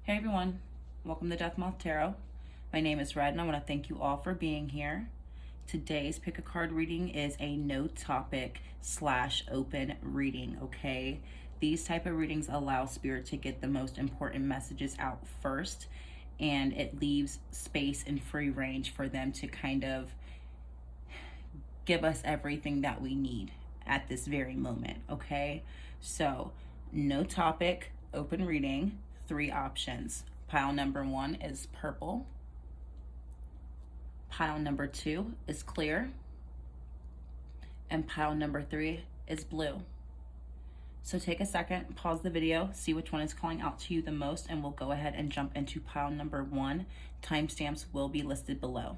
Hey everyone, welcome to Death Moth Tarot. My name is Red and I want to thank you all for being here. Today's pick a card reading is a no topic / open reading, okay? These type of readings allow spirit to get the most important messages out first, and it leaves space and free range for them to kind of give us everything that we need at this very moment, okay? So no topic, open reading. 3 options. Pile number 1 is purple. Pile number 2 is clear. And pile number 3 is blue. So take a second, pause the video, see which one is calling out to you the most, and we'll go ahead and jump into pile number 1. Timestamps will be listed below.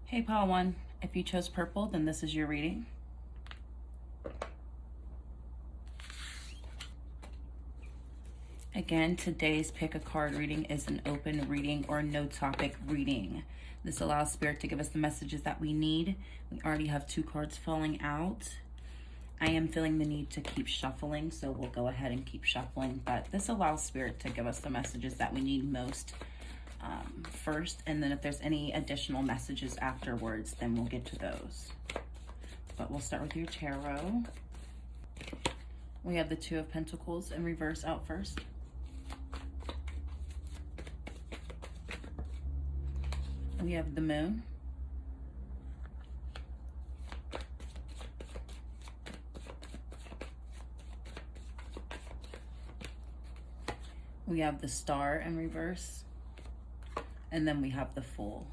Hey pile 1, if you chose purple, then this is your reading. Again, today's pick a card reading is an open reading or no topic reading. This allows spirit to give us the messages that we need. We already have 2 cards falling out. I am feeling the need to keep shuffling, so we'll go ahead and keep shuffling, but this allows spirit to give us the messages that we need most first, and then if there's any additional messages afterwards, then we'll get to those. But we'll start with your tarot. We have the 2 of Pentacles in reverse out first. We have the Moon. We have the Star in reverse. And then we have the Fool.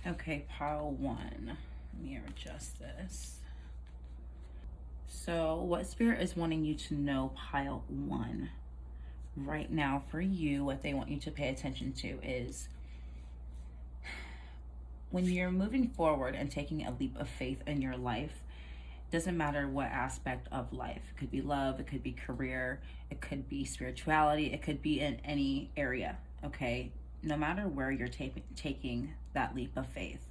Okay, pile 1. Let me adjust this. So what spirit is wanting you to know, pile 1, right now for you, what they want you to pay attention to is when you're moving forward and taking a leap of faith in your life, doesn't matter what aspect of life. It could be love, it could be career, it could be spirituality, it could be in any area, okay? No matter where you're taking that leap of faith,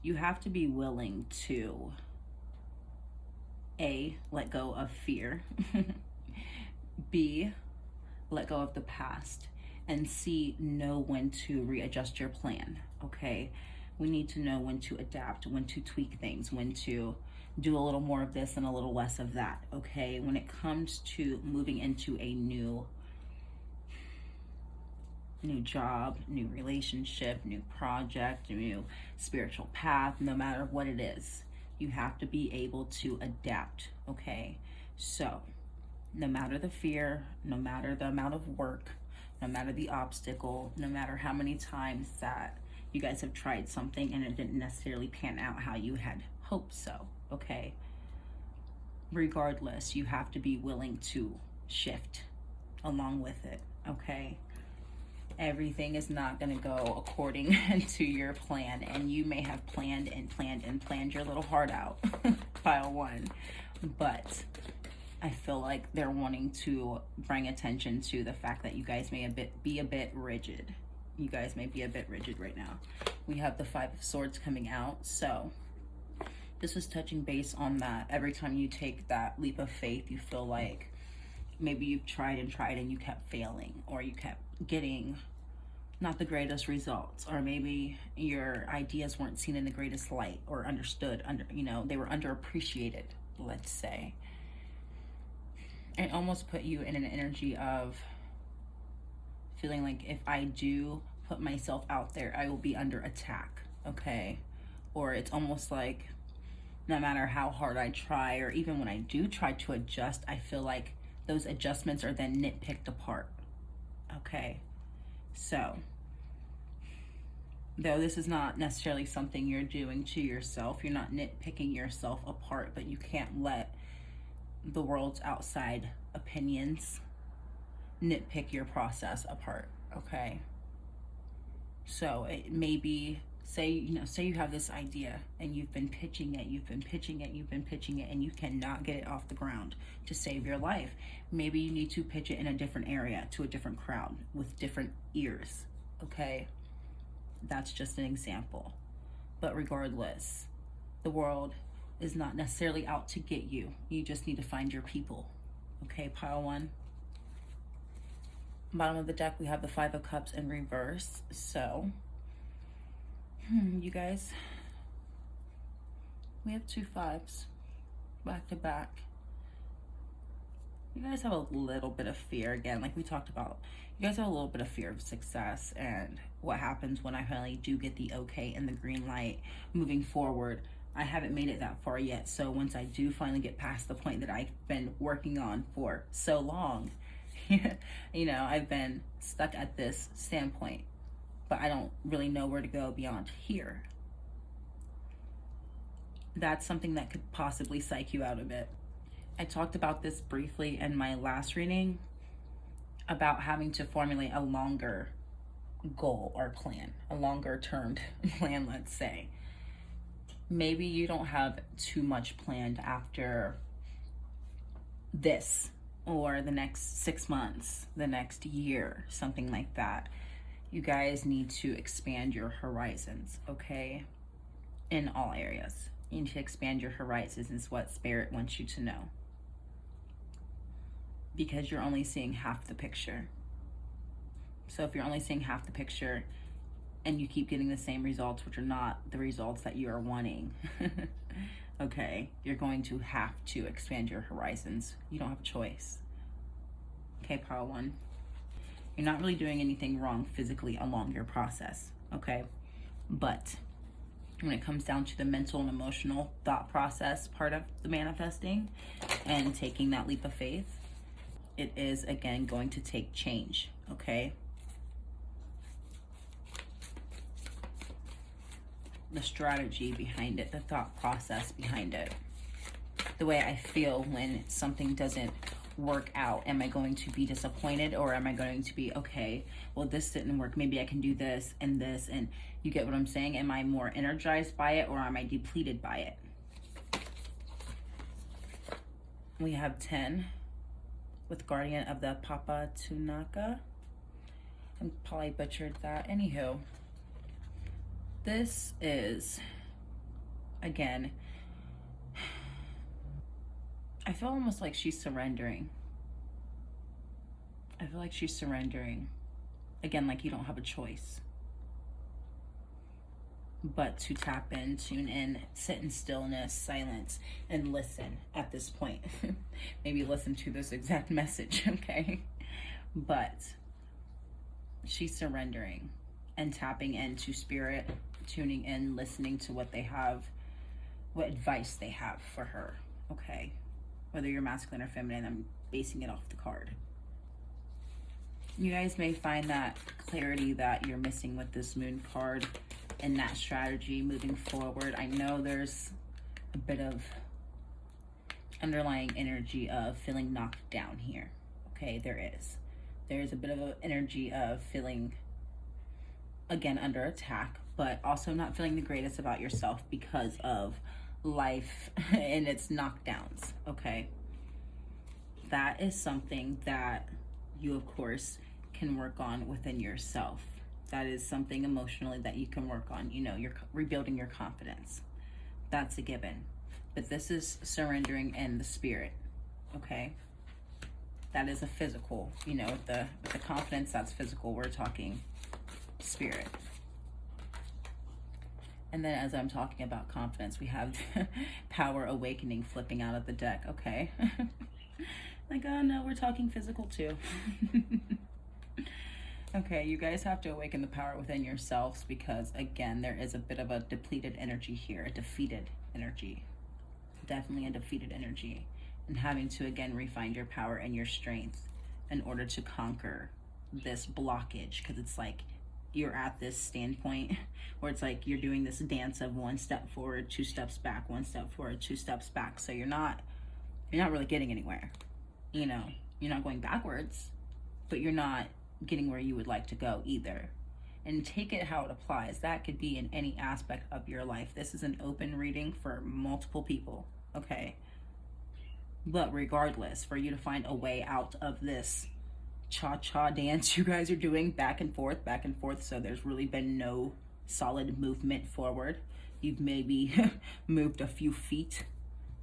you have to be willing to A, let go of fear, B, let go of the past, and C, know when to readjust your plan, okay? We need to know when to adapt, when to tweak things, when to do a little more of this and a little less of that, okay? When it comes to moving into a new job, new relationship, new project, new spiritual path, no matter what it is, you have to be able to adapt, okay? So no matter the fear, no matter the amount of work, no matter the obstacle, no matter how many times that you guys have tried something and it didn't necessarily pan out how you had hoped so, okay? Regardless, you have to be willing to shift along with it, okay? Everything is not going to go according to your plan, and you may have planned your little heart out, pile 1, but I feel like they're wanting to bring attention to the fact that you guys may be a bit rigid. You guys may be a bit rigid right now. We have the 5 of Swords coming out, so this is touching base on that. Every time you take that leap of faith, you feel like maybe you've tried and you kept failing, or you kept getting not the greatest results, or maybe your ideas weren't seen in the greatest light or understood, they were underappreciated, let's say. It almost put you in an energy of feeling like if I do put myself out there, I will be under attack, okay? Or it's almost like no matter how hard I try, or even when I do try to adjust, I feel like those adjustments are then nitpicked apart, okay? So, though this is not necessarily something you're doing to yourself, you're not nitpicking yourself apart, but you can't let the world's outside opinions nitpick your process apart, okay? So it may be, say you have this idea and you've been pitching it, and you cannot get it off the ground to save your life. Maybe you need to pitch it in a different area to a different crowd with different ears, okay? That's just an example. But regardless, the world is not necessarily out to get you. You just need to find your people. Okay, pile one. Bottom of the deck, we have the Five of Cups in reverse. So, you guys, we have two fives back to back. You guys have a little bit of fear, again, like we talked about. You guys have a little bit of fear of success and what happens when I finally do get the okay and the green light moving forward. I haven't made it that far yet, so once I do finally get past the point that I've been working on for so long, you know, I've been stuck at this standpoint, but I don't really know where to go beyond here. That's something that could possibly psych you out a bit. I talked about this briefly in my last reading about having to formulate a longer goal or plan, a longer term plan, let's say. Maybe you don't have too much planned after this or the next 6 months, the next year, something like that. You guys need to expand your horizons, okay? In all areas. You need to expand your horizons is what Spirit wants you to know. Because you're only seeing half the picture. So if you're only seeing half the picture and you keep getting the same results, which are not the results that you are wanting, okay, you're going to have to expand your horizons. You don't have a choice. Okay, pile one. You're not really doing anything wrong physically along your process, okay? But when it comes down to the mental and emotional thought process part of the manifesting and taking that leap of faith, it is, again, going to take change, okay? The strategy behind it, the thought process behind it, the way I feel when something doesn't work out. Am I going to be disappointed, or am I going to be, okay, well, this didn't work, maybe I can do this, and you get what I'm saying? Am I more energized by it, or am I depleted by it? We have 10 with Guardian of the Papa Tunaka. I probably butchered that. Anywho, this is, again, I feel almost like she's surrendering. I feel like she's surrendering. Again, like you don't have a choice but to tap in, tune in, sit in stillness, silence, and listen at this point. Maybe listen to this exact message, okay? But she's surrendering and tapping into Spirit, tuning in, listening to what they have, what advice they have for her, okay? Whether you're masculine or feminine, I'm basing it off the card. You guys may find that clarity that you're missing with this moon card and that strategy moving forward. I know there's a bit of underlying energy of feeling knocked down here. Okay, there is. There's a bit of an energy of feeling, again, under attack, but also not feeling the greatest about yourself because of life and its knockdowns, okay? That is something that you, of course, can work on within yourself. That is something emotionally that you can work on. You know, you're rebuilding your confidence. That's a given. But this is surrendering in the spirit, okay? That is a physical, you know, with the confidence, that's physical. We're talking spirit. And then as I'm talking about confidence, we have power awakening flipping out of the deck, okay? Like, oh no, we're talking physical too. Okay, you guys have to awaken the power within yourselves because, again, there is a bit of a depleted energy here, a defeated energy. Definitely a defeated energy. And having to, again, refine your power and your strength in order to conquer this blockage, because it's like you're at this standpoint where it's like you're doing this dance of 1 step forward, 2 steps back, 1 step forward, 2 steps back. So you're not really getting anywhere. You know, you're not going backwards, but you're not getting where you would like to go either. And take it how it applies. That could be in any aspect of your life. This is an open reading for multiple people, okay? But regardless, for you to find a way out of this cha-cha dance you guys are doing back and forth, so there's really been no solid movement forward. You've maybe moved a few feet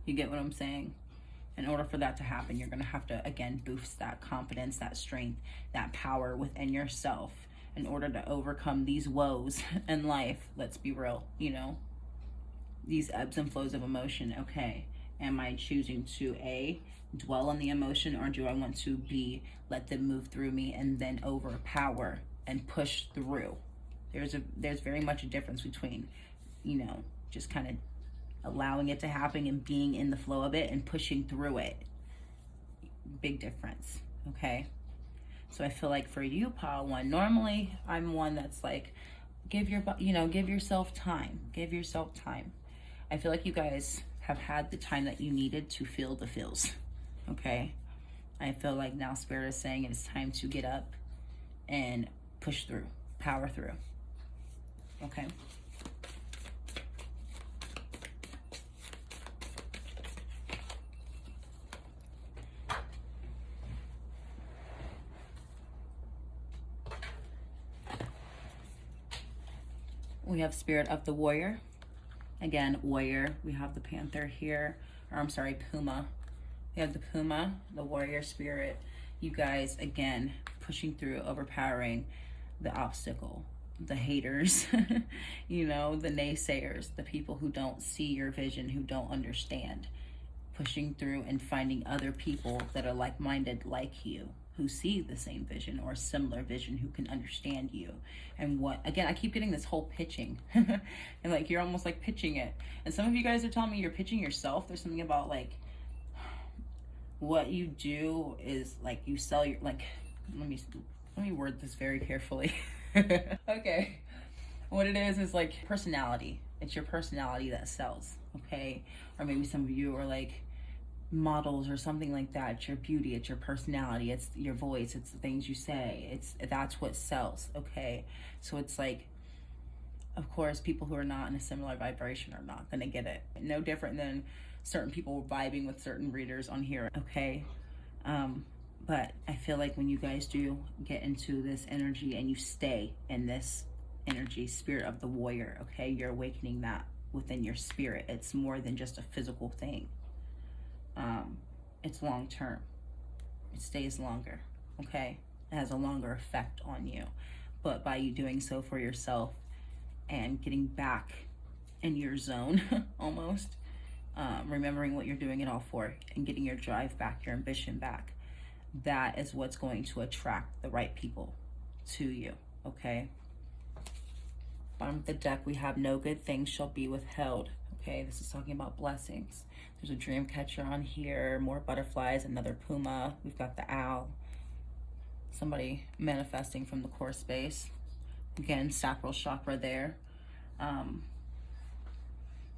You get what I'm saying? In order for that to happen, you're going to have to, again, boost that confidence, that strength, that power within yourself in order to overcome these woes in life. Let's be real, you know, these ebbs and flows of emotion. Okay, am I choosing to A, dwell on the emotion, or do I want to B, let them move through me and then overpower and push through? There's very much a difference between, you know, just kind of allowing it to happen and being in the flow of it and pushing through it. Big difference. Okay, so I feel like for you, pile one, normally I'm one that's like, give yourself time. Give yourself time. I feel like you guys have had the time that you needed to feel the feels. Okay, I feel like now Spirit is saying it is time to get up and push through, power through. Okay. We have Spirit of the Warrior. Again, warrior. We have the panther here, or I'm sorry, puma. We have the puma, the warrior spirit. You guys, again, pushing through, overpowering the obstacle, the haters, you know, the naysayers, the people who don't see your vision, who don't understand. Pushing through and finding other people that are like-minded like you, who see the same vision or similar vision, who can understand you. And what, again, I keep getting this whole pitching and like you're almost like pitching it. And some of you guys are telling me you're pitching yourself. There's something about like what you do is like you sell your, like, let me word this very carefully. Okay, what it is like personality. It's your personality that sells. Okay, or maybe some of you are like models or something like that. It's your beauty, it's your personality, it's your voice, it's the things you say, that's what sells. Okay, so it's like, of course, people who are not in a similar vibration are not gonna get it. No different than certain people vibing with certain readers on here. Okay, but I feel like when you guys do get into this energy and you stay in this energy, Spirit of the Warrior, okay, you're awakening that within your spirit. It's more than just a physical thing. It's long term. It stays longer. Okay, it has a longer effect on you. But by you doing so for yourself and getting back in your zone, almost, remembering what you're doing it all for and getting your drive back, your ambition back, that is what's going to attract the right people to you. Okay, bottom of the deck, we have no good thing shall be withheld. Okay, this is talking about blessings. There's a dream catcher on here, more butterflies, another puma. We've got the owl. Somebody manifesting from the core space. Again, sacral chakra there.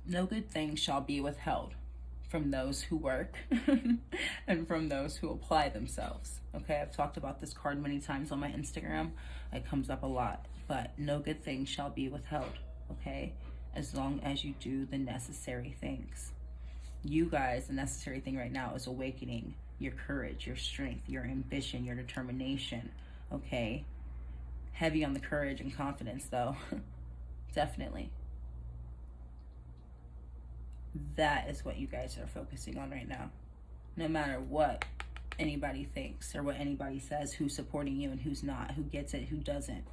No good thing shall be withheld from those who work and from those who apply themselves. Okay, I've talked about this card many times on my Instagram. It comes up a lot, but no good thing shall be withheld. Okay, as long as you do the necessary things. You guys, the necessary thing right now is awakening your courage, your strength, your ambition, your determination. Okay, heavy on the courage and confidence though. Definitely. That is what you guys are focusing on right now. No matter what anybody thinks or what anybody says, who's supporting you and who's not, who gets it, who doesn't.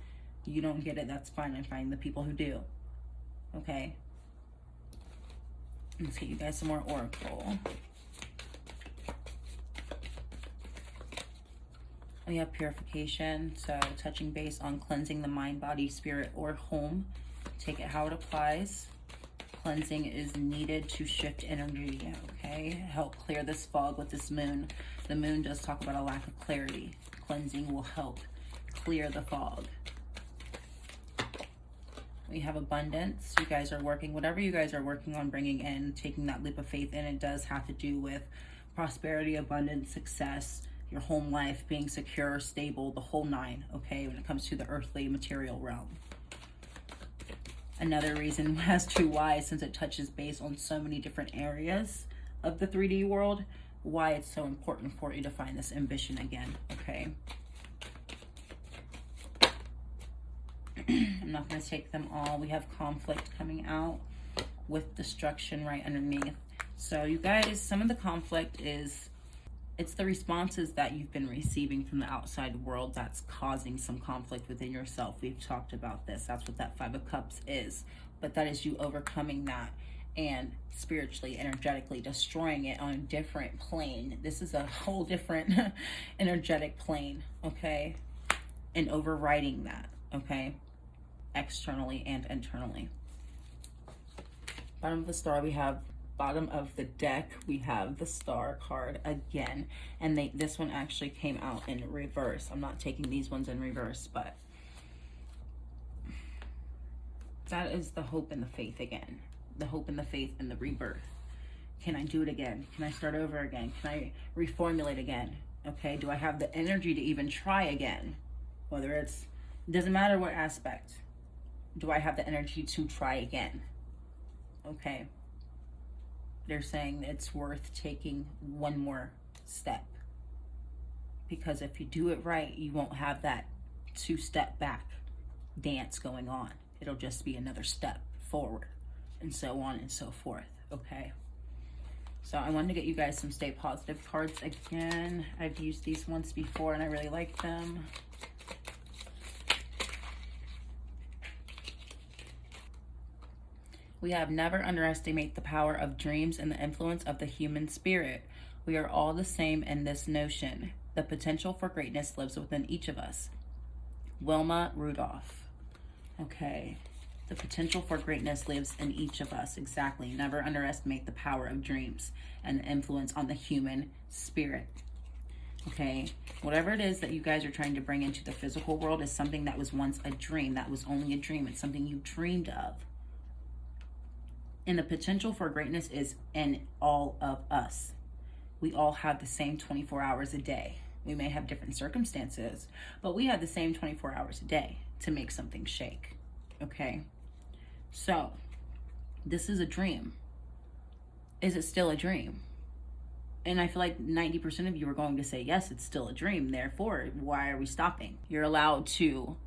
You don't get it, that's fine. I'm finding the people who do. Okay, let's get you guys some more oracle. We have purification, so touching base on cleansing the mind, body, spirit, or home. Take it how it applies. Cleansing is needed to shift energy, okay? Help clear this fog with this moon. The moon does talk about a lack of clarity. Cleansing will help clear the fog. We have abundance. You guys are working, whatever you guys are working on bringing in, taking that leap of faith in, it does have to do with prosperity, abundance, success, your home life, being secure, stable, the whole nine, okay, when it comes to the earthly material realm. Another reason as to why, since it touches base on so many different areas of the 3D world, why it's so important for you to find this ambition again, okay? I'm not going to take them all. We have conflict coming out with destruction right underneath. So you guys, some of the conflict is, it's the responses that you've been receiving from the outside world that's causing some conflict within yourself. We've talked about this. That's what that 5 of Cups is. But that is you overcoming that and spiritually, energetically destroying it on a different plane. This is a whole different energetic plane, okay? And overriding that, okay? Externally and internally. Bottom of the star, we have bottom of the deck, we have the Star card again, and this one actually came out in reverse. I'm not taking these ones in reverse, but that is the hope and the faith again. The hope and the faith and the rebirth. Can I do it again? Can I start over again? Can I reformulate again? Okay, do I have the energy to even try again? Whether it doesn't matter what aspect. Do I have the energy to try again? Okay. They're saying it's worth taking one more step. Because if you do it right, you won't have that 2-step back dance going on. It'll just be another step forward, and so on and so forth, okay? So I wanted to get you guys some Stay Positive cards again. I've used these once before and I really like them. We have never underestimate the power of dreams and the influence of the human spirit. We are all the same in this notion. The potential for greatness lives within each of us. Wilma Rudolph. Okay. The potential for greatness lives in each of us. Exactly. Never underestimate the power of dreams and the influence on the human spirit. Okay. Whatever it is that you guys are trying to bring into the physical world is something that was once a dream. That was only a dream. It's something you dreamed of. And the potential for greatness is in all of us. We all have the same 24 hours a day. We may have different circumstances, but we have the same 24 hours a day to make something shake. Okay? So, this is a dream. Is it still a dream? And I feel like 90% of you are going to say, yes, it's still a dream. Therefore, why are we stopping? You're allowed to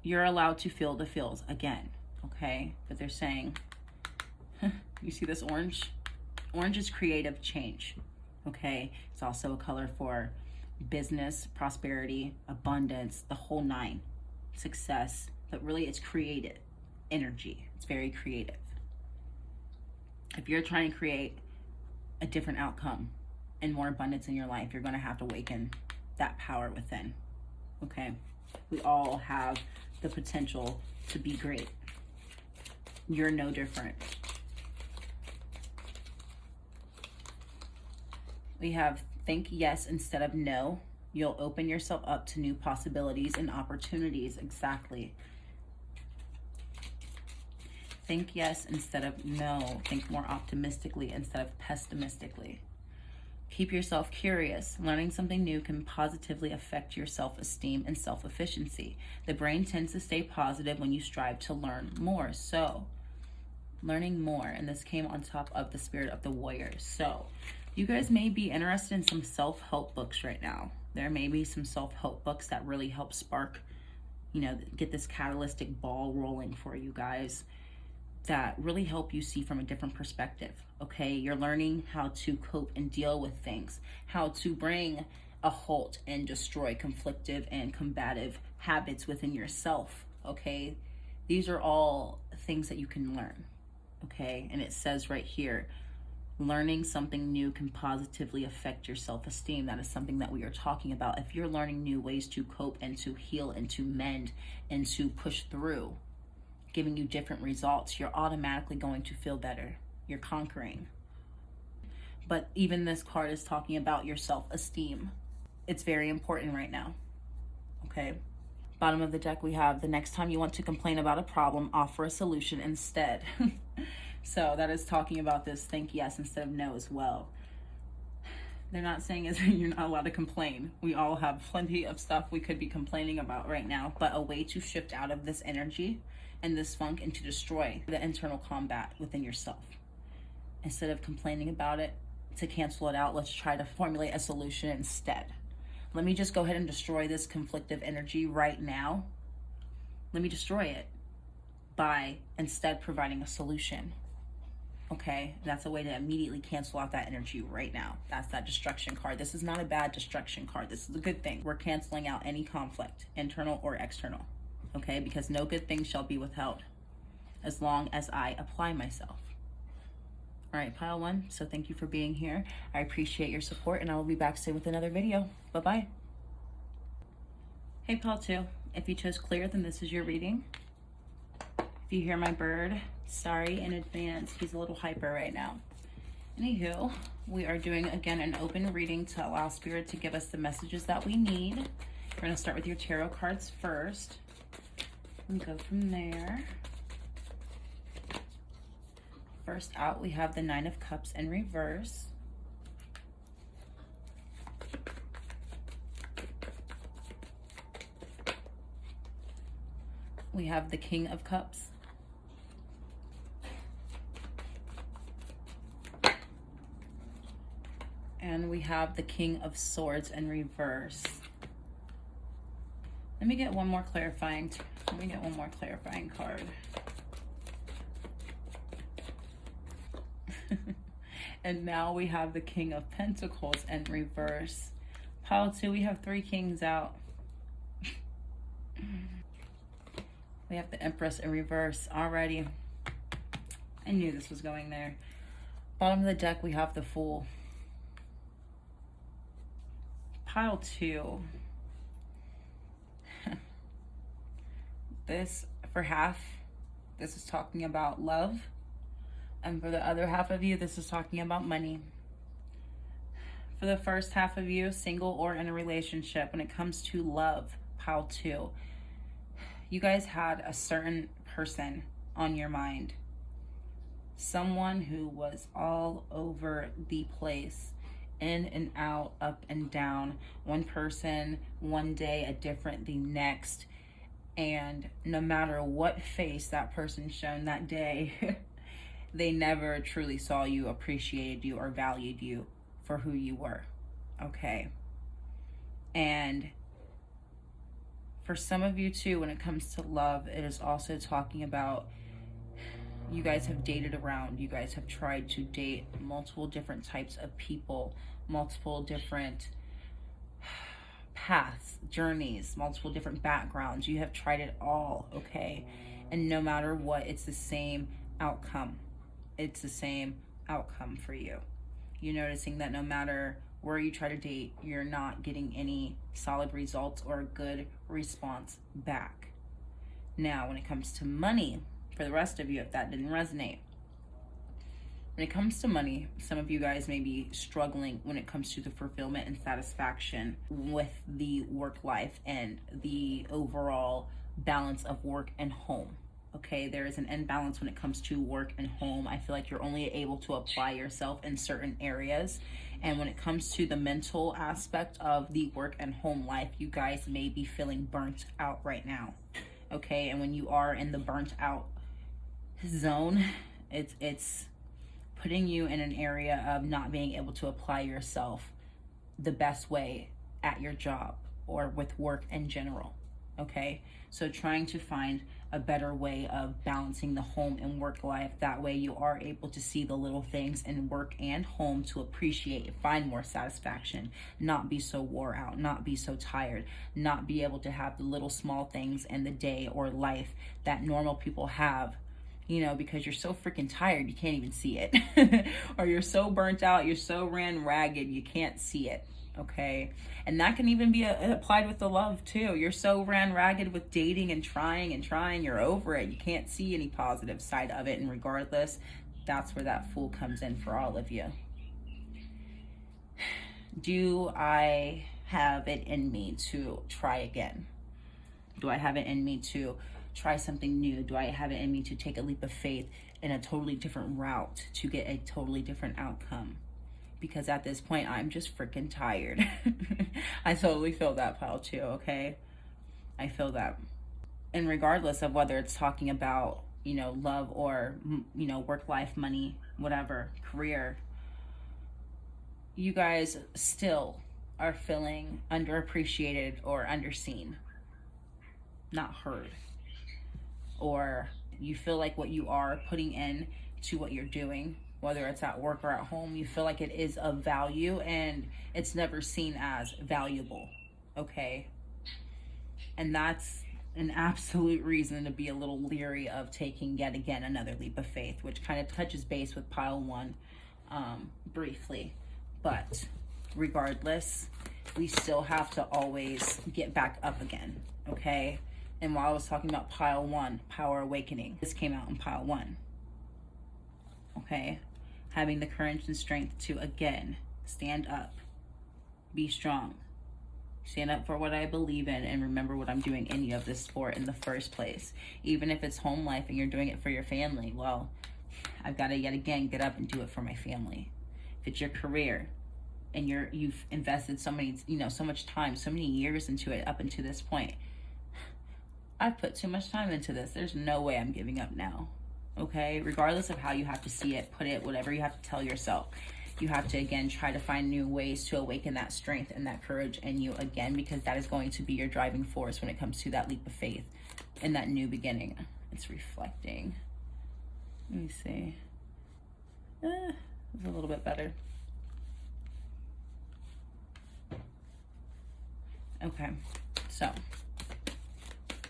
feel the feels again. Okay, but they're saying, you see this orange? Orange is creative change. Okay, it's also a color for business, prosperity, abundance, the whole 9, success. But really, it's creative energy. It's very creative. If you're trying to create a different outcome and more abundance in your life, you're going to have to awaken that power within. Okay, we all have the potential to be great. You're no different. We have think yes instead of no. You'll open yourself up to new possibilities and opportunities. Exactly. Think yes instead of no. Think more optimistically instead of pessimistically. Keep yourself curious. Learning something new can positively affect your self-esteem and self-efficiency. The brain tends to stay positive when you strive to learn more. So, learning more, and this came on top of the Spirit of the Warrior. So, you guys may be interested in some self-help books right now. There may be some self-help books that really help spark, get this catalytic ball rolling for you guys, that really help you see from a different perspective. Okay, you're learning how to cope and deal with things, how to bring a halt and destroy conflictive and combative habits within yourself. Okay, these are all things that you can learn. Okay, and it says right here, learning something new can positively affect your self-esteem. That is something that we are talking about. If you're learning new ways to cope and to heal and to mend and to push through, giving you different results, you're automatically going to feel better. You're conquering. But even this card is talking about your self-esteem. It's very important right now. Okay. Bottom of the deck, we have the next time you want to complain about a problem, offer a solution instead. So that is talking about this think yes instead of no as well. They're not saying is you're not allowed to complain. We all have plenty of stuff we could be complaining about right now, but a way to shift out of this energy and this funk and to destroy the internal combat within yourself. Instead of complaining about it, to cancel it out, let's try to formulate a solution instead. Let me just go ahead and destroy this conflictive energy right now. Let me destroy it by instead providing a solution. Okay, that's a way to immediately cancel out that energy right now. That's that destruction card. This is not a bad destruction card. This is a good thing. We're canceling out any conflict, internal or external. Okay, because no good thing shall be withheld as long as I apply myself. All right, pile one. So thank you for being here. I appreciate your support, and I will be back soon with another video. Bye-bye. Hey, pile two. If you chose clear, then this is your reading. If you hear my bird, sorry in advance. He's a little hyper right now. Anywho, we are doing, again, an open reading to allow Spirit to give us the messages that we need. We're going to start with your tarot cards first and go from there. First out, we have the Nine of Cups in reverse. We have the King of Cups. And we have the King of Swords in reverse. Let me get one more clarifying card. And now we have the King of Pentacles in reverse. Pile two, we have three kings out. We have the Empress in reverse already. I knew this was going there. Bottom of the deck, we have the Fool. Pile two. This, for half, this is talking about love. And for the other half of you, this is talking about money. For the first half of you, single or in a relationship, when it comes to love, pile two, you guys had a certain person on your mind. Someone who was all over the place, in and out, up and down. One person, one day, a different the next. And no matter what face that person shown that day, they never truly saw you, appreciated you, or valued you for who you were. Okay. And for some of you too, when it comes to love, it is also talking about you guys have dated around. You guys have tried to date multiple different types of people, multiple different paths, journeys, multiple different backgrounds. You have tried it all, okay? And no matter what, it's the same outcome. It's the same outcome for you. You're noticing that no matter where you try to date, you're not getting any solid results or a good response back. Now, when it comes to money, for the rest of you, if that didn't resonate, when it comes to money, some of you guys may be struggling when it comes to the fulfillment and satisfaction with the work life and the overall balance of work and home. Okay, there is an imbalance when it comes to work and home. I feel like you're only able to apply yourself in certain areas. And when it comes to the mental aspect of the work and home life, you guys may be feeling burnt out right now. Okay, and when you are in the burnt out zone, it's putting you in an area of not being able to apply yourself the best way at your job or with work in general. Okay, so trying to find a better way of balancing the home and work life. That way you are able to see the little things in work and home to appreciate, find more satisfaction, not be so wore out, not be so tired, not be able to have the little small things in the day or life that normal people have, you know, because you're so freaking tired, you can't even see it. Or you're so burnt out, you're so ran ragged, you can't see it. Okay, and that can even be applied with the love too. You're so ran ragged with dating and trying, you're over it. You can't see any positive side of it, and regardless, that's where that Fool comes in for all of you. Do I have it in me to try again? Do I have it in me to try something new? Do I have it in me to take a leap of faith in a totally different route to get a totally different outcome? Because at this point, I'm just freaking tired. I totally feel that, pile two, okay? I feel that. And regardless of whether it's talking about, you know, love or, you know, work life, money, whatever, career, you guys still are feeling underappreciated or underseen, not heard. Or you feel like what you are putting in to what you're doing, whether it's at work or at home. You feel like it is of value and it's never seen as valuable, okay? And that's an absolute reason to be a little leery of taking yet again another leap of faith, which kind of touches base with pile one briefly. But regardless, we still have to always get back up again, okay? And while I was talking about pile one, power awakening, this came out in pile one, okay? Having the courage and strength to, again, stand up, be strong, stand up for what I believe in, and remember what I'm doing any of this for in the first place. Even if it's home life and you're doing it for your family, well, I've got to yet again get up and do it for my family. If it's your career and you've invested so many, so much time, so many years into it up until this point, I've put too much time into this. There's no way I'm giving up now, okay? Regardless of how you have to see it, put it, whatever you have to tell yourself. You have to, again, try to find new ways to awaken that strength and that courage in you again, because that is going to be your driving force when it comes to that leap of faith and that new beginning. It's reflecting. Let me see. It's a little bit better. Okay, so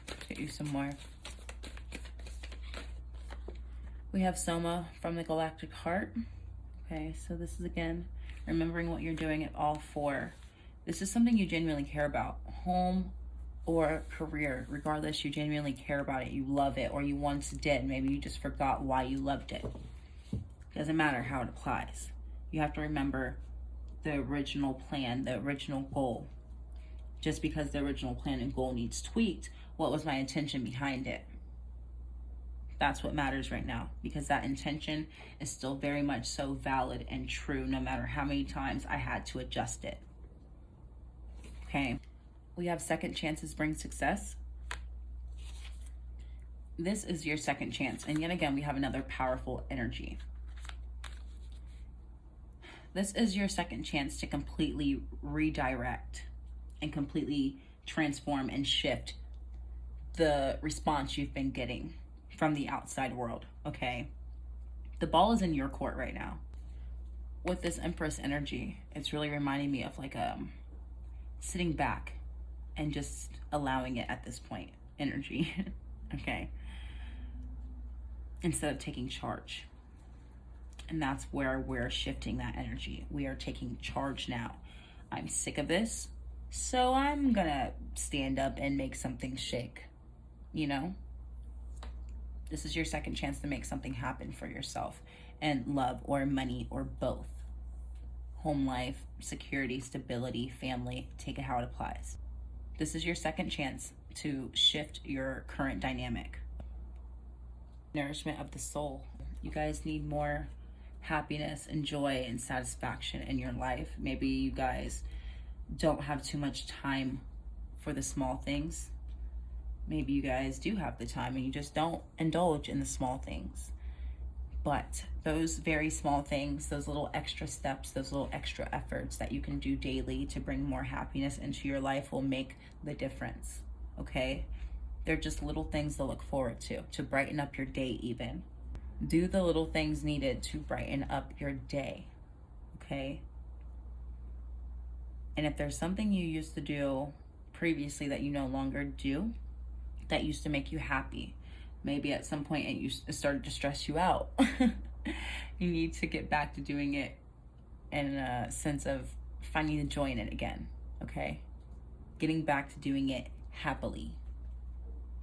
let's get you some more. We have Soma from the Galactic Heart. Okay, so this is, again, remembering what you're doing at all four. This is something you genuinely care about. Home or career, regardless, you genuinely care about it. You love it, or you once did. Maybe you just forgot why you loved it. Doesn't matter how it applies. You have to remember the original plan, the original goal. Just because the original plan and goal needs tweaked, what was my intention behind it? That's what matters right now, because that intention is still very much so valid and true, no matter how many times I had to adjust it. Okay, we have second chances bring success. This is your second chance, and yet again, we have another powerful energy. This is your second chance to completely redirect and completely transform and shift the response you've been getting from the outside world, okay? The ball is in your court right now. With this Empress energy, it's really reminding me of like sitting back and just allowing it at this point, energy, okay? Instead of taking charge. And that's where we're shifting that energy. We are taking charge now. I'm sick of this, so I'm gonna stand up and make something shake, This is your second chance to make something happen for yourself, and love or money or both. Home life, security, stability, family, take it how it applies. This is your second chance to shift your current dynamic. Nourishment of the soul. You guys need more happiness and joy and satisfaction in your life. Maybe you guys don't have too much time for the small things. Maybe you guys do have the time and you just don't indulge in the small things. But those very small things, those little extra steps, those little extra efforts that you can do daily to bring more happiness into your life will make the difference, okay? They're just little things to look forward to brighten up your day even. Do the little things needed to brighten up your day, okay? And if there's something you used to do previously that you no longer do, that used to make you happy, maybe at some point it started to stress you out, you need to get back to doing it in a sense of finding the joy in it again, okay? Getting back to doing it happily.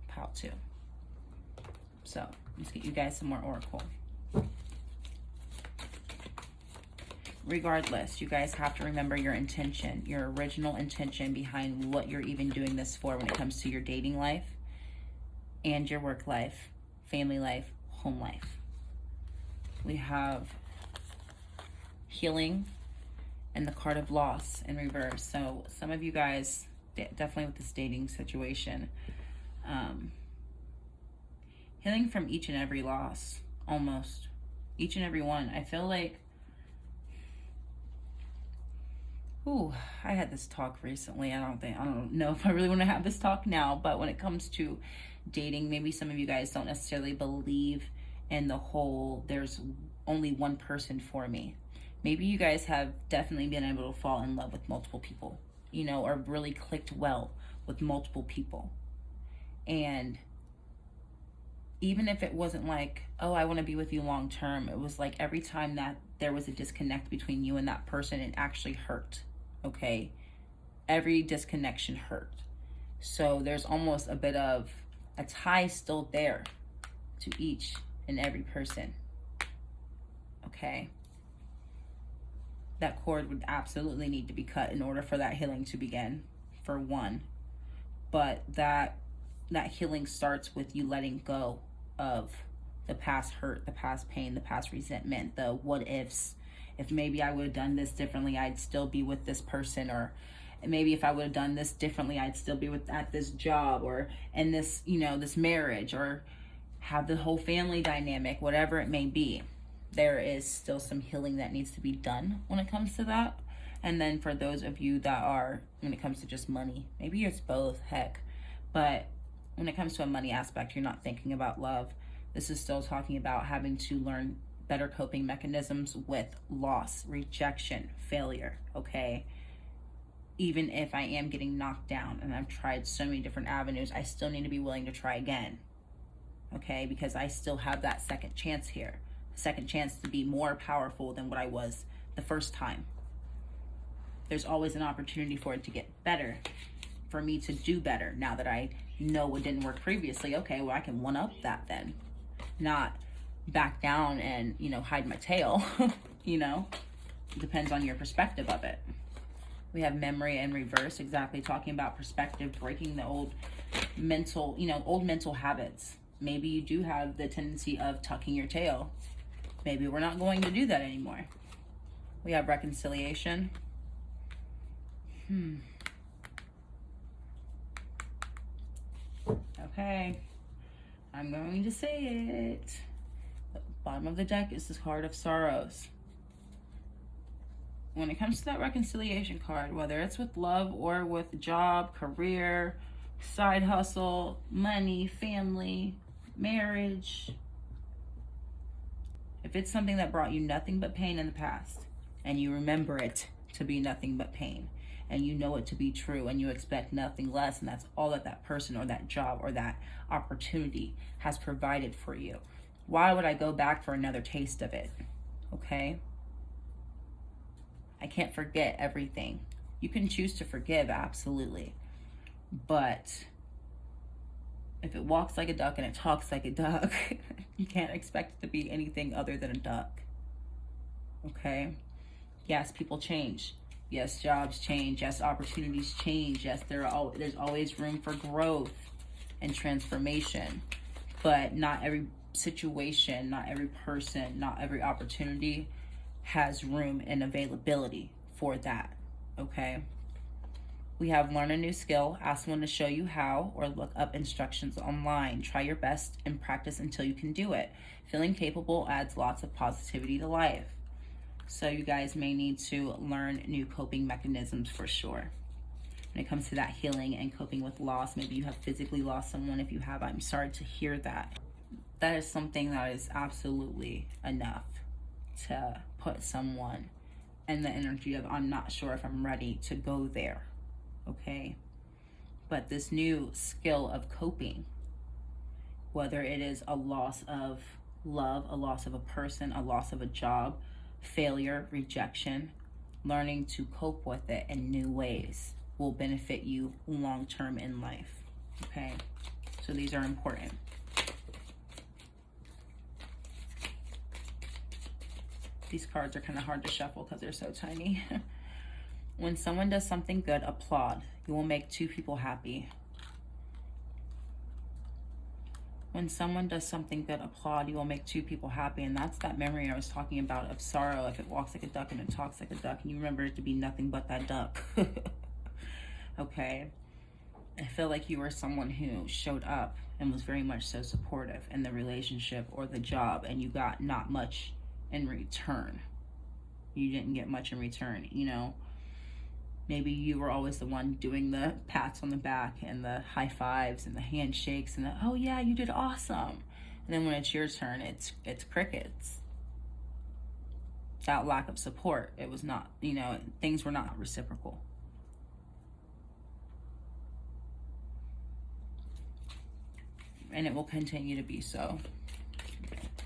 Pile 2. So let's get you guys some more oracle. Regardless, you guys have to remember your intention, your original intention behind what you're even doing this for when it comes to your dating life and your work life, family life, home life. We have healing and the card of loss in reverse. So some of you guys, definitely with this dating situation, healing from each and every loss, almost each and every one. I feel like, I had this talk recently. I don't know if I really want to have this talk now, but when it comes to dating, maybe some of you guys don't necessarily believe and the whole, there's only one person for me. Maybe you guys have definitely been able to fall in love with multiple people, you know, or really clicked well with multiple people. And even if it wasn't like, oh, I want to be with you long term, it was like every time that there was a disconnect between you and that person, it actually hurt, okay? Every disconnection hurt. So there's almost a bit of a tie still there to each and every person, okay? That cord would absolutely need to be cut in order for that healing to begin, for one. But that healing starts with you letting go of the past hurt, the past pain, the past resentment, the what ifs. If maybe I would have done this differently, I'd still be with this person, or maybe if I would have done this differently, I'd still be at this job, or in this, you know, this marriage, or have the whole family dynamic, whatever it may be. There is still some healing that needs to be done when it comes to that. And then for those of you that are, when it comes to just money, maybe it's both, heck, but when it comes to a money aspect, you're not thinking about love. This is still talking about having to learn better coping mechanisms with loss, rejection, failure, okay? Even if I am getting knocked down and I've tried so many different avenues, I still need to be willing to try again, okay? Because I still have that second chance here, second chance to be more powerful than what I was the first time. There's always an opportunity for it to get better, for me to do better now that I know what didn't work previously. Okay, well, I can one up that then, not back down and, you know, hide my tail. You know, it depends on your perspective of it. We have memory in reverse, exactly talking about perspective, breaking the old mental, you know, old mental habits. Maybe you do have the tendency of tucking your tail. Maybe we're not going to do that anymore. We have reconciliation. Okay, I'm going to say it. The bottom of the deck is this card of sorrows. When it comes to that reconciliation card, whether it's with love or with job, career, side hustle, money, family, marriage, if it's something that brought you nothing but pain in the past, and you remember it to be nothing but pain, and you know it to be true, and you expect nothing less, and that's all that that person or that job or that opportunity has provided for you, why would I go back for another taste of it? Okay? I can't forget everything. You can choose to forgive, absolutely. But if it walks like a duck and it talks like a duck, you can't expect it to be anything other than a duck. Okay? Yes, people change. Yes, jobs change. Yes, opportunities change. Yes, there's always room for growth and transformation. But not every situation, not every person, not every opportunity has room and availability for that, okay? We have learn a new skill, ask someone to show you how, or look up instructions online. Try your best and practice until you can do it. Feeling capable adds lots of positivity to life. So you guys may need to learn new coping mechanisms for sure. When it comes to that healing and coping with loss, maybe you have physically lost someone. If you have, I'm sorry to hear that. That is something that is absolutely enough to put someone in the energy of, I'm not sure if I'm ready to go there, okay? But this new skill of coping, whether it is a loss of love, a loss of a person, a loss of a job, failure, rejection, learning to cope with it in new ways will benefit you long-term in life, okay? So these are important. These cards are kind of hard to shuffle because they're so tiny. When someone does something good, applaud. You will make two people happy. When someone does something good, applaud. You will make two people happy. And that's that memory I was talking about of sorrow. If it walks like a duck and it talks like a duck, and you remember it to be nothing but that duck. Okay? I feel like you were someone who showed up and was very much so supportive in the relationship or the job, and you got not much in return. You didn't get much in return, you know? Maybe you were always the one doing the pats on the back and the high fives and the handshakes and the, oh yeah, you did awesome. And then when it's your turn, it's crickets. That lack of support. It was not, things were not reciprocal. And it will continue to be so,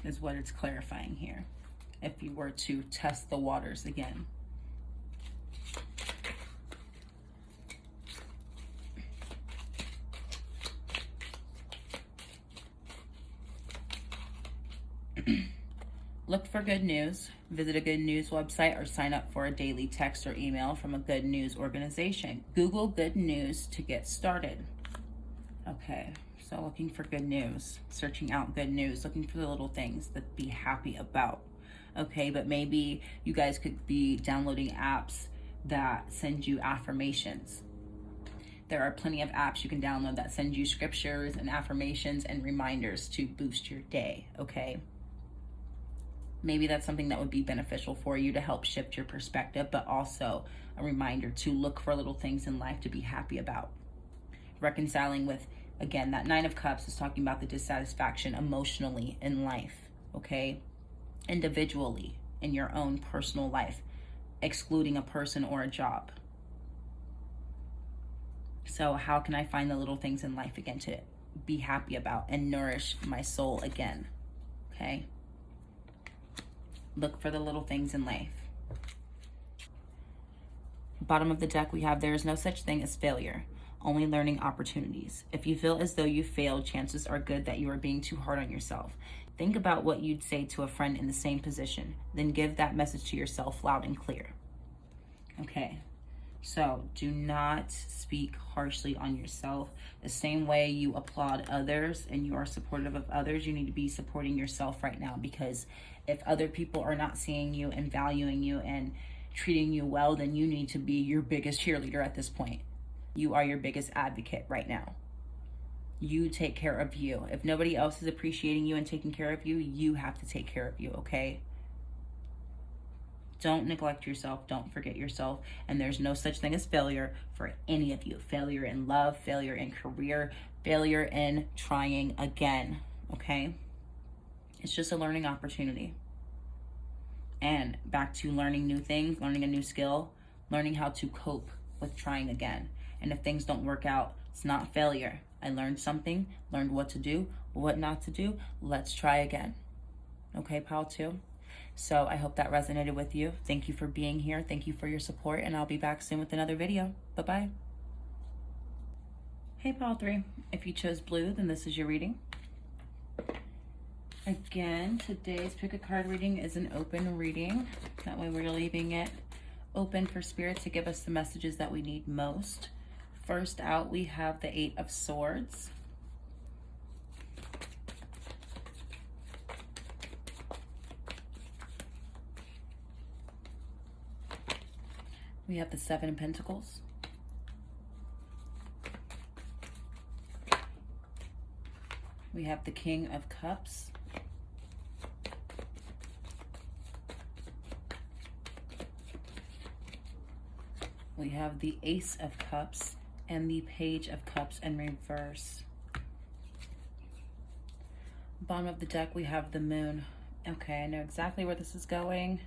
is what it's clarifying here, if you were to test the waters again. Look for good news. Visit a good news website or sign up for a daily text or email from a good news organization. Google good news to get started. Okay, so looking for good news, searching out good news, looking for the little things that be happy about. Okay, but maybe you guys could be downloading apps that send you affirmations. There are plenty of apps you can download that send you scriptures and affirmations and reminders to boost your day, okay? Maybe that's something that would be beneficial for you to help shift your perspective, but also a reminder to look for little things in life to be happy about. Reconciling with, again, that Nine of Cups is talking about the dissatisfaction emotionally in life, okay? Individually, in your own personal life, excluding a person or a job. So how can I find the little things in life again to be happy about and nourish my soul again, okay? Look for the little things in life. Bottom of the deck, we have, there is no such thing as failure, only learning opportunities. If you feel as though you failed, chances are good that you are being too hard on yourself. Think about what you'd say to a friend in the same position, then give that message to yourself loud and clear. Okay, so do not speak harshly on yourself. The same way you applaud others and you are supportive of others, you need to be supporting yourself right now, because if other people are not seeing you and valuing you and treating you well, then you need to be your biggest cheerleader at this point. You are your biggest advocate right now. You take care of you. If nobody else is appreciating you and taking care of you, you have to take care of you, okay? Don't neglect yourself. Don't forget yourself. And there's no such thing as failure for any of you. Failure in love, failure in career, failure in trying again, okay? It's just a learning opportunity. And back to learning new things, learning a new skill, learning how to cope with trying again. And if things don't work out, it's not failure. I learned something, learned what to do, what not to do. Let's try again. Okay, pile 2? So I hope that resonated with you. Thank you for being here. Thank you for your support, and I'll be back soon with another video. Bye-bye. Hey, pile 3. If you chose blue, then this is your reading. Again, today's pick a card reading is an open reading. That way we're leaving it open for Spirit to give us the messages that we need most. First out, we have the 8 of Swords. We have the 7 of Pentacles. We have the King of Cups. We have the Ace of Cups and the Page of Cups in reverse. Bottom of the deck, we have the Moon. Okay, I know exactly where this is going.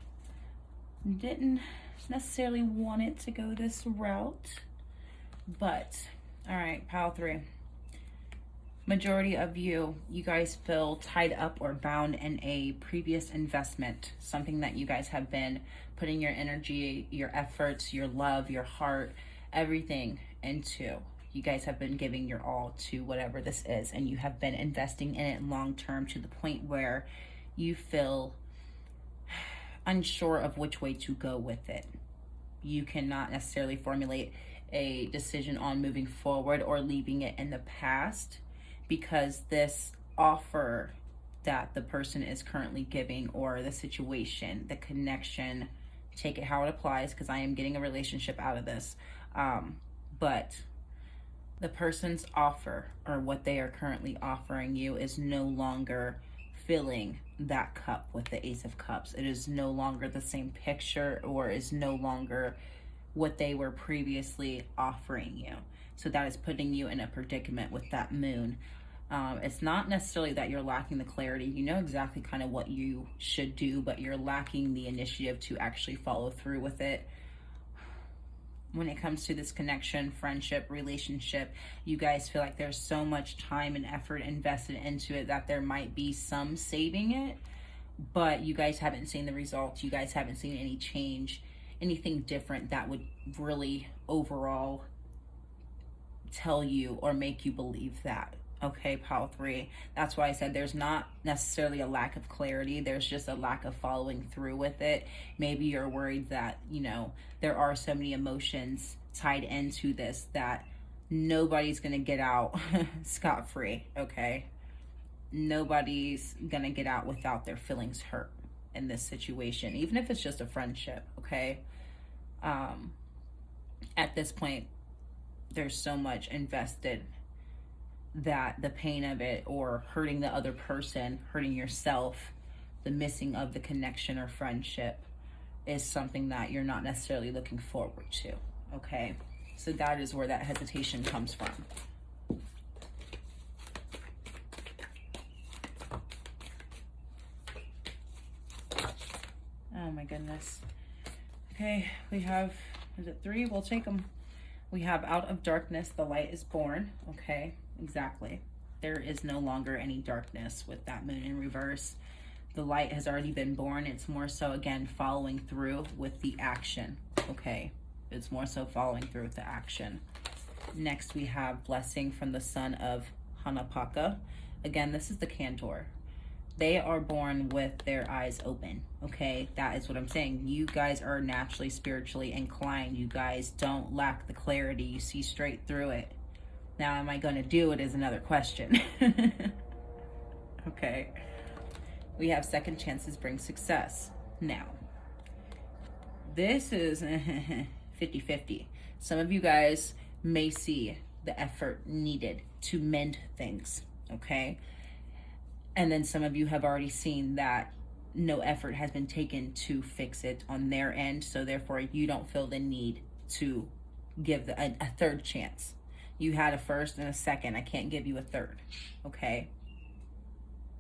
Didn't necessarily want it to go this route, but all right, pile 3. Majority of you guys feel tied up or bound in a previous investment, something that you guys have been putting your energy, your efforts, your love, your heart, everything into. You guys have been giving your all to whatever this is, and you have been investing in it long term to the point where you feel unsure of which way to go with it. You cannot necessarily formulate a decision on moving forward or leaving it in the past, because this offer that the person is currently giving, or the situation, the connection, take it how it applies, because I am getting a relationship out of this, but the person's offer, or what they are currently offering you, is no longer filling that cup with the Ace of Cups. It is no longer the same picture, or is no longer what they were previously offering you. So that is putting you in a predicament with that Moon. It's not necessarily that you're lacking the clarity. You know exactly kind of what you should do, but you're lacking the initiative to actually follow through with it. When it comes to this connection, friendship, relationship, you guys feel like there's so much time and effort invested into it that there might be some saving it, but you guys haven't seen the results. You guys haven't seen any change, anything different that would really overall tell you or make you believe that. Okay, pile 3. That's why I said there's not necessarily a lack of clarity. There's just a lack of following through with it. Maybe you're worried that, you know, there are so many emotions tied into this that nobody's going to get out scot-free, okay? Nobody's going to get out without their feelings hurt in this situation, even if it's just a friendship, okay? At this point, there's so much invested that the pain of it, or hurting the other person, hurting yourself, the missing of the connection or friendship, is something that you're not necessarily looking forward to, okay? So that is where that hesitation comes from. Oh my goodness. Okay, we have, is it 3? We'll take them. We have out of darkness, the light is born, okay? Exactly. There is no longer any darkness with that moon in reverse. The light has already been born. It's more so, again, following through with the action, okay? It's more so following through with the action. Next, we have blessing from the son of Hanapaka. Again, this is the Cantor. They are born with their eyes open, okay? That is what I'm saying. You guys are naturally spiritually inclined. You guys don't lack the clarity. You see straight through it. Now, am I going to do it is another question. Okay. We have second chances bring success. Now, this is 50-50. Some of you guys may see the effort needed to mend things, okay? And then some of you have already seen that no effort has been taken to fix it on their end, so therefore you don't feel the need to give a third chance. You had a first and a second. I can't give you a third, okay?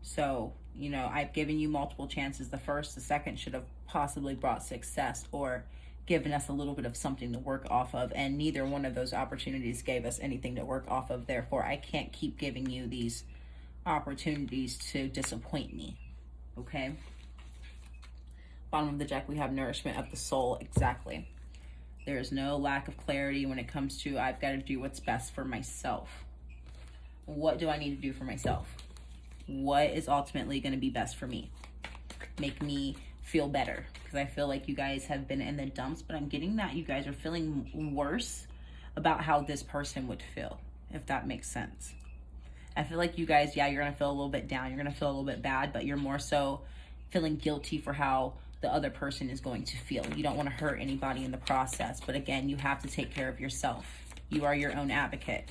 So, you know, I've given you multiple chances. The first, the second should have possibly brought success or given us a little bit of something to work off of, and neither one of those opportunities gave us anything to work off of. Therefore, I can't keep giving you these opportunities to disappoint me, okay? Bottom of the deck, we have nourishment of the soul. Exactly. There's no lack of clarity when it comes to I've got to do what's best for myself. What do I need to do for myself? What is ultimately going to be best for me? Make me feel better. Because I feel like you guys have been in the dumps, but I'm getting that you guys are feeling worse about how this person would feel, if that makes sense. I feel like you guys, yeah, you're going to feel a little bit down. You're going to feel a little bit bad, but you're more so feeling guilty for how the other person is going to feel. You don't want to hurt anybody in the process. But again, you have to take care of yourself. You are your own advocate.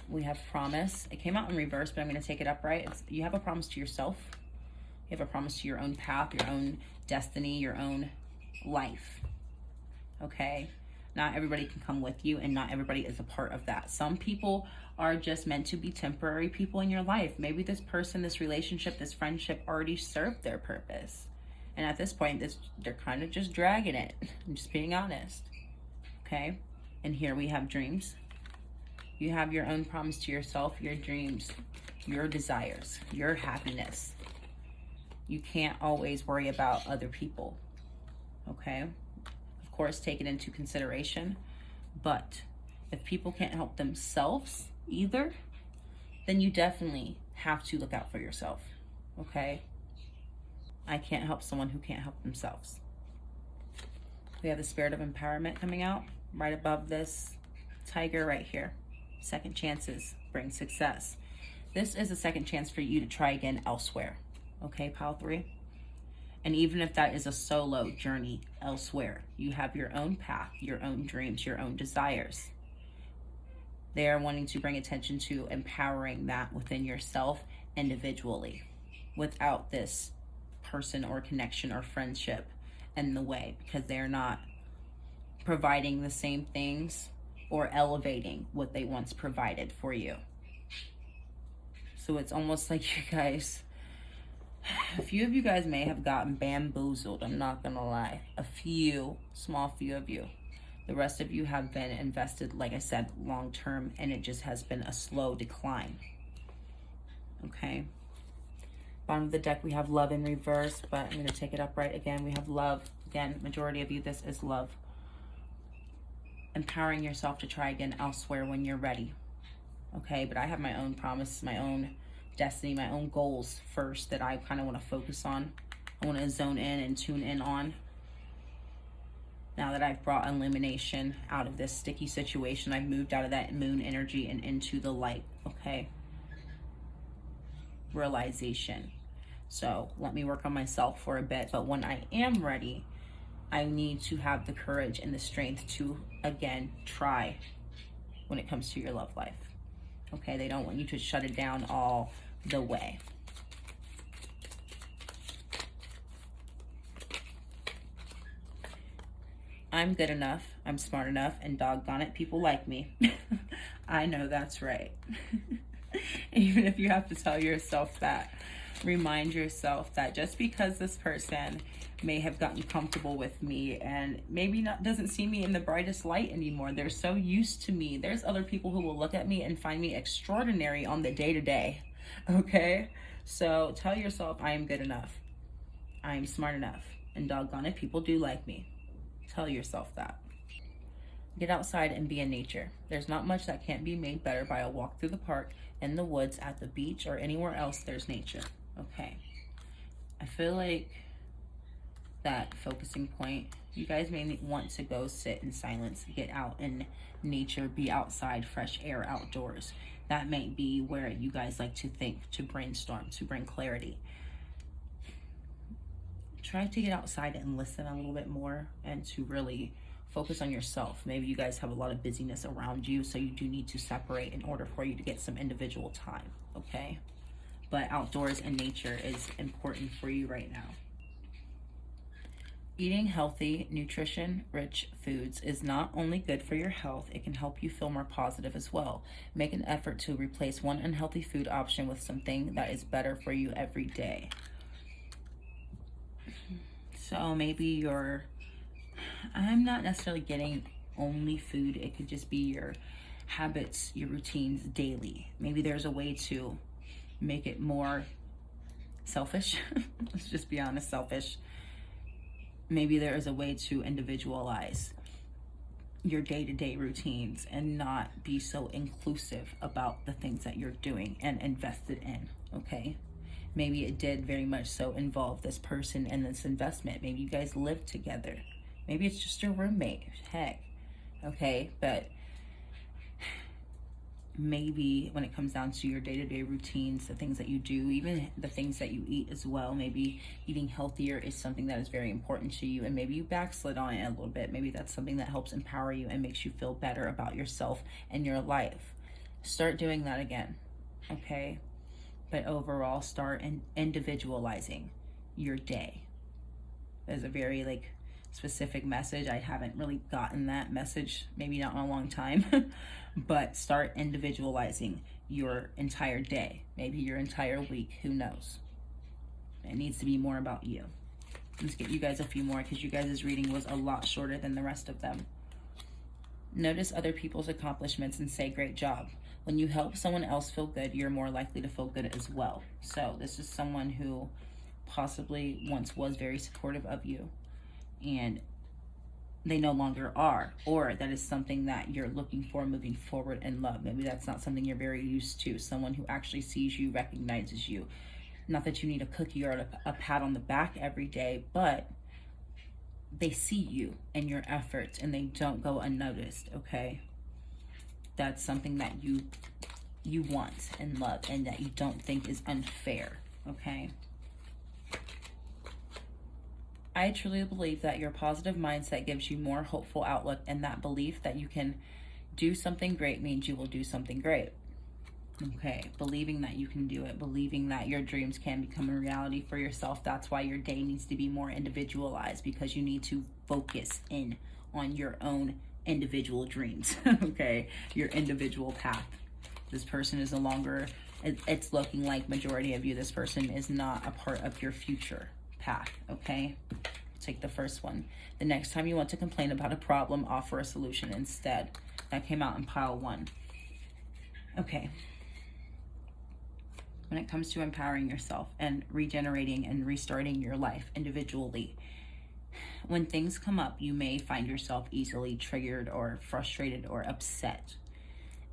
We have promise. It came out in reverse, but I'm going to take it upright. You have a promise to yourself. You have a promise to your own path, your own destiny, your own life. Okay? Not everybody can come with you, and not everybody is a part of that. Some people are just meant to be temporary people in your life. Maybe this person, this relationship, this friendship already served their purpose. And at this point, they're kind of just dragging it. I'm just being honest. Okay? And here we have dreams. You have your own promise to yourself, your dreams, your desires, your happiness. You can't always worry about other people. Okay? Of course, take it into consideration. But if people can't help themselves either, then you definitely have to look out for yourself. Okay? I can't help someone who can't help themselves. We have the spirit of empowerment coming out right above this tiger right here. Second chances bring success. This is a second chance for you to try again elsewhere. Okay, pile 3? And even if that is a solo journey elsewhere, you have your own path, your own dreams, your own desires. They are wanting to bring attention to empowering that within yourself individually without this person or connection or friendship in the way, because they're not providing the same things or elevating what they once provided for you. So it's almost like you guys, a few of you guys may have gotten bamboozled, I'm not gonna lie. A few, small few of you. The rest of you have been invested, like I said, long term, and it just has been a slow decline. Okay. Bottom of the deck, we have love in reverse, but I'm going to take it upright again. We have love. Again, majority of you, this is love. Empowering yourself to try again elsewhere when you're ready. Okay, but I have my own promise, my own destiny, my own goals first that I kind of want to focus on. I want to zone in and tune in on. Now that I've brought illumination out of this sticky situation, I've moved out of that moon energy and into the light, okay? Realization. So let me work on myself for a bit, but when I am ready, I need to have the courage and the strength to, again, try when it comes to your love life. Okay, they don't want you to shut it down all the way. I'm good enough, I'm smart enough, and doggone it, people like me. I know that's right. Even if you have to tell yourself that, remind yourself that just because this person may have gotten comfortable with me and maybe doesn't see me in the brightest light anymore, they're so used to me. There's other people who will look at me and find me extraordinary on the day-to-day, okay? So tell yourself, I am good enough, I am smart enough, and doggone it, people do like me. Tell yourself that. Get outside and be in nature. There's not much that can't be made better by a walk through the park, in the woods, at the beach, or anywhere else there's nature. Okay. I feel like that focusing point, you guys may want to go sit in silence, get out in nature, be outside, fresh air, outdoors. That might be where you guys like to think, to brainstorm, to bring clarity. Try to get outside and listen a little bit more and to really focus on yourself. Maybe you guys have a lot of busyness around you, so you do need to separate in order for you to get some individual time, okay? But outdoors and nature is important for you right now. Eating healthy, nutrition-rich foods is not only good for your health, it can help you feel more positive as well. Make an effort to replace one unhealthy food option with something that is better for you every day. So maybe I'm not necessarily getting only food. It could just be your habits, your routines daily. Maybe there's a way to make it more selfish. Let's just be honest, selfish. Maybe there is a way to individualize your day-to-day routines and not be so inclusive about the things that you're doing and invested in, okay? Maybe it did very much so involve this person and this investment. Maybe you guys live together. Maybe it's just your roommate, heck, okay? But maybe when it comes down to your day-to-day routines, the things that you do, even the things that you eat as well, maybe eating healthier is something that is very important to you, and maybe you backslid on it a little bit. Maybe that's something that helps empower you and makes you feel better about yourself and your life. Start doing that again, okay? But overall, start individualizing your day. There's a very specific message. I haven't really gotten that message, maybe not in a long time, but start individualizing your entire day, maybe your entire week, who knows? It needs to be more about you. Let's get you guys a few more because you guys' reading was a lot shorter than the rest of them. Notice other people's accomplishments and say, great job. When you help someone else feel good, you're more likely to feel good as well. So this is someone who possibly once was very supportive of you and they no longer are, or that is something that you're looking for moving forward in love. Maybe that's not something you're very used to. Someone who actually sees you, recognizes you. Not that you need a cookie or a pat on the back every day, but they see you and your efforts and they don't go unnoticed, okay? That's something that you want in love and that you don't think is unfair, okay? I truly believe that your positive mindset gives you more hopeful outlook, and that belief that you can do something great means you will do something great. Okay, believing that you can do it, believing that your dreams can become a reality for yourself. That's why your day needs to be more individualized, because you need to focus in on your own individual dreams, okay? Your individual path. This person is no longer, it's looking like majority of you, this person is not a part of your future path, okay? Take the first one. The next time you want to complain about a problem, offer a solution instead. That came out in pile 1. Okay. When it comes to empowering yourself and regenerating and restarting your life individually, when things come up, you may find yourself easily triggered or frustrated or upset.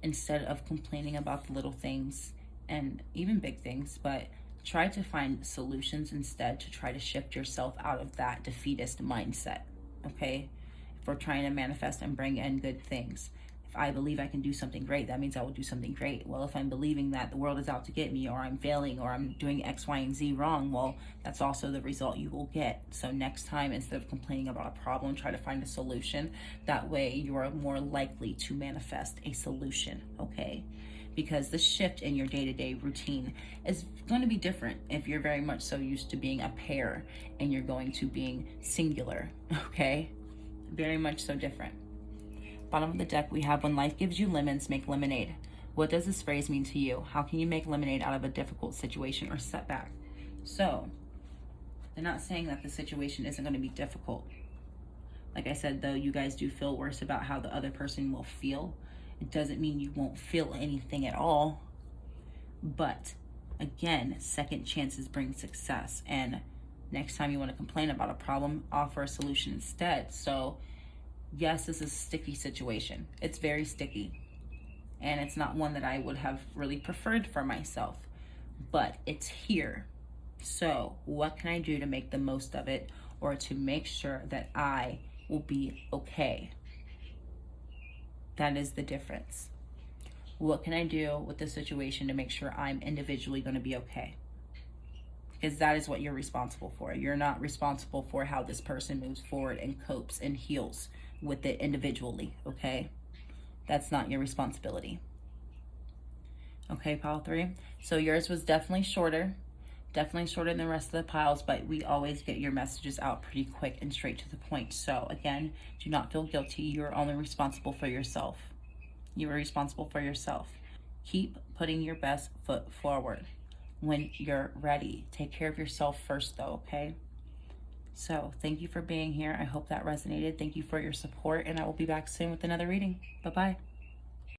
Instead of complaining about the little things and even big things, but try to find solutions instead to try to shift yourself out of that defeatist mindset, okay? If we're trying to manifest and bring in good things, if I believe I can do something great, that means I will do something great. Well, if I'm believing that the world is out to get me, or I'm failing, or I'm doing X, Y, and Z wrong, well, that's also the result you will get. So next time, instead of complaining about a problem, try to find a solution. That way you are more likely to manifest a solution, okay? Because the shift in your day-to-day routine is going to be different if you're very much so used to being a pair and you're going to being singular, okay? Very much so different. Bottom of the deck, we have, when life gives you lemons, make lemonade. What does this phrase mean to you? How can you make lemonade out of a difficult situation or setback? So, they're not saying that the situation isn't going to be difficult. Like I said, though, you guys do feel worse about how the other person will feel. It doesn't mean you won't feel anything at all. But, again, second chances bring success. And next time you want to complain about a problem, offer a solution instead. So, yes, this is a sticky situation. It's very sticky. And it's not one that I would have really preferred for myself. But it's here. So what can I do to make the most of it, or to make sure that I will be okay? That is the difference. What can I do with the situation to make sure I'm individually going to be okay? Because that is what you're responsible for. You're not responsible for how this person moves forward and copes and heals with it individually, okay? That's not your responsibility. Okay, pile 3. So yours was definitely shorter than the rest of the piles, but we always get your messages out pretty quick and straight to the point. So again, do not feel guilty. You're only responsible for yourself. You are responsible for yourself. Keep putting your best foot forward when you're ready. Take care of yourself first, though, okay? So thank you for being here. I hope that resonated. Thank you for your support, and I will be back soon with another reading. Bye-bye.